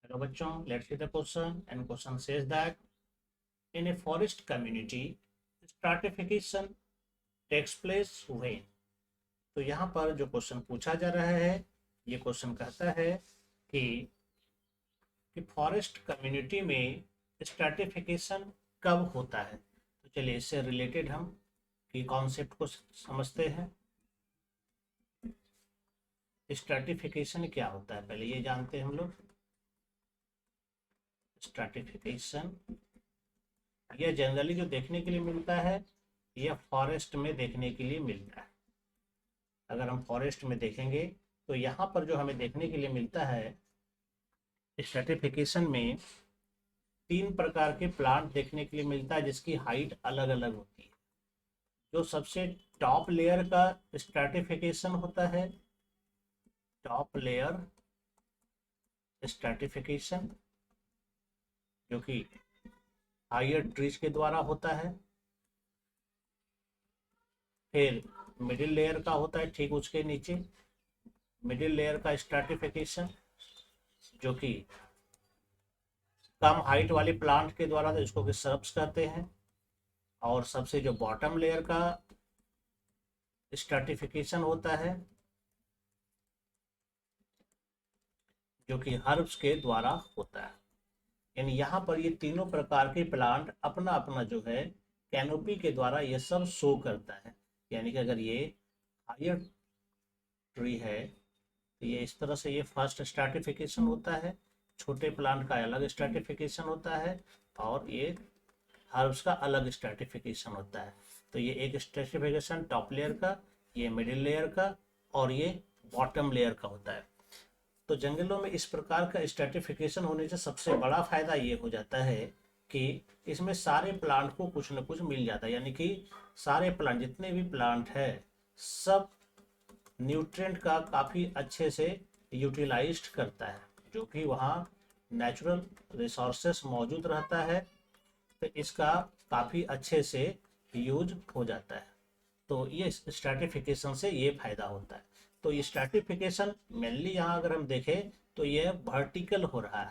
Hello bachon, let's see the question. And question says that in a forest community, stratification takes place when? तो यहाँ पर जो question पूछा जा रहा है, ये क्वेश्चन कहता है कि फॉरेस्ट कम्युनिटी में स्ट्रैटिफिकेशन कब होता है। तो चलिए इससे रिलेटेड हम की कॉन्सेप्ट को समझते हैं। स्ट्रैटिफिकेशन क्या होता है पहले ये जानते हैं हम लोग। स्ट्रैटिफिकेशन यह जनरली जो देखने के लिए मिलता है, यह फॉरेस्ट में देखने के लिए मिलता है। अगर हम फॉरेस्ट में देखेंगे तो यहाँ पर जो हमें देखने के लिए मिलता है, स्ट्रैटिफिकेशन में 3 प्रकार के प्लांट देखने के लिए मिलता है जिसकी हाइट अलग अलग होती है। जो सबसे टॉप लेयर का स्ट्रैटिफिकेशन होता है, टॉप लेयर स्ट्रैटिफिकेशन, जो कि हायर ट्रीज के द्वारा होता है। फिर मिडिल लेयर का होता है ठीक उसके नीचे, मिडिल लेयर का स्ट्रैटिफिकेशन जो कि कम हाइट वाले प्लांट के द्वारा, तो इसको श्रब्स कहते हैं। और सबसे जो बॉटम लेयर का स्ट्रैटिफिकेशन होता है जो कि हर्ब्स के द्वारा होता है। यानी यहाँ पर ये तीनों प्रकार के प्लांट अपना अपना जो है कैनोपी के द्वारा ये सब शो करता है। यानी कि अगर ये हायर ट्री है तो ये इस तरह से ये फर्स्ट स्ट्रैटिफिकेशन होता है, छोटे प्लांट का अलग स्ट्रैटिफिकेशन होता है और ये हर्ब्स का अलग स्ट्रैटिफिकेशन होता है। तो ये एक स्ट्रैटिफिकेशन टॉप लेयर का, ये मिडिल लेयर का और ये बॉटम लेयर का होता है। तो जंगलों में इस प्रकार का स्ट्रैटिफिकेशन होने से सबसे बड़ा फायदा ये हो जाता है कि इसमें सारे प्लांट को कुछ न कुछ मिल जाता है। यानी कि सारे प्लांट, जितने भी प्लांट है, सब न्यूट्रिएंट का काफ़ी अच्छे से यूटिलाइज्ड करता है। जो कि वहाँ नेचुरल रिसोर्सेस मौजूद रहता है तो इसका काफ़ी अच्छे से यूज हो जाता है। तो ये स्ट्रैटिफिकेशन से ये फायदा होता है। तो ये स्ट्रैटिफिकेशन मेनली यहाँ अगर हम देखें तो ये वर्टिकल हो रहा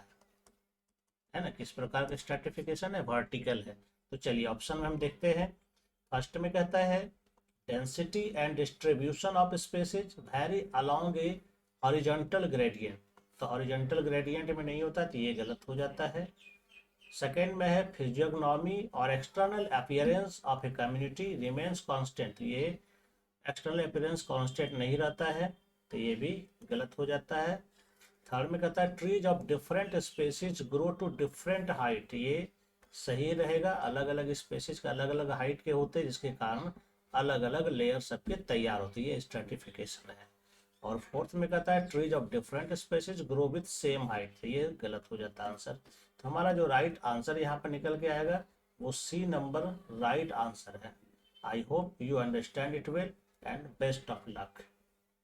है ना। किस प्रकार का स्ट्रैटिफिकेशन है, वर्टिकल है। तो चलिए ऑप्शन में हम देखते हैं। फर्स्ट में कहता है density and distribution of species very along A horizontal gradient. तो हॉरिजॉन्टल ग्रेडियंट में नहीं होता तो ये गलत हो जाता है। सेकेंड में है फिजियोग्नोमी और external appearance of a community remains constant. ये एक्सटर्नल अपीयरेंस कांस्टेंट नहीं रहता है तो ये भी गलत हो जाता है। थर्ड में कहता है trees of different species grow to different height. ये सही रहेगा, अलग अलग स्पेसीज का अलग अलग हाइट के होते हैं जिसके कारण अलग अलग लेयर सबके तैयार होती है, स्ट्रैटिफिकेशन है। और फोर्थ में कहता है trees of different species grow with same height. तो ये गलत हो जाता है आंसर। तो हमारा जो राइट आंसर यहाँ पर निकल के आएगा वो सी नंबर राइट आंसर है। I hope you understand it well and best of luck.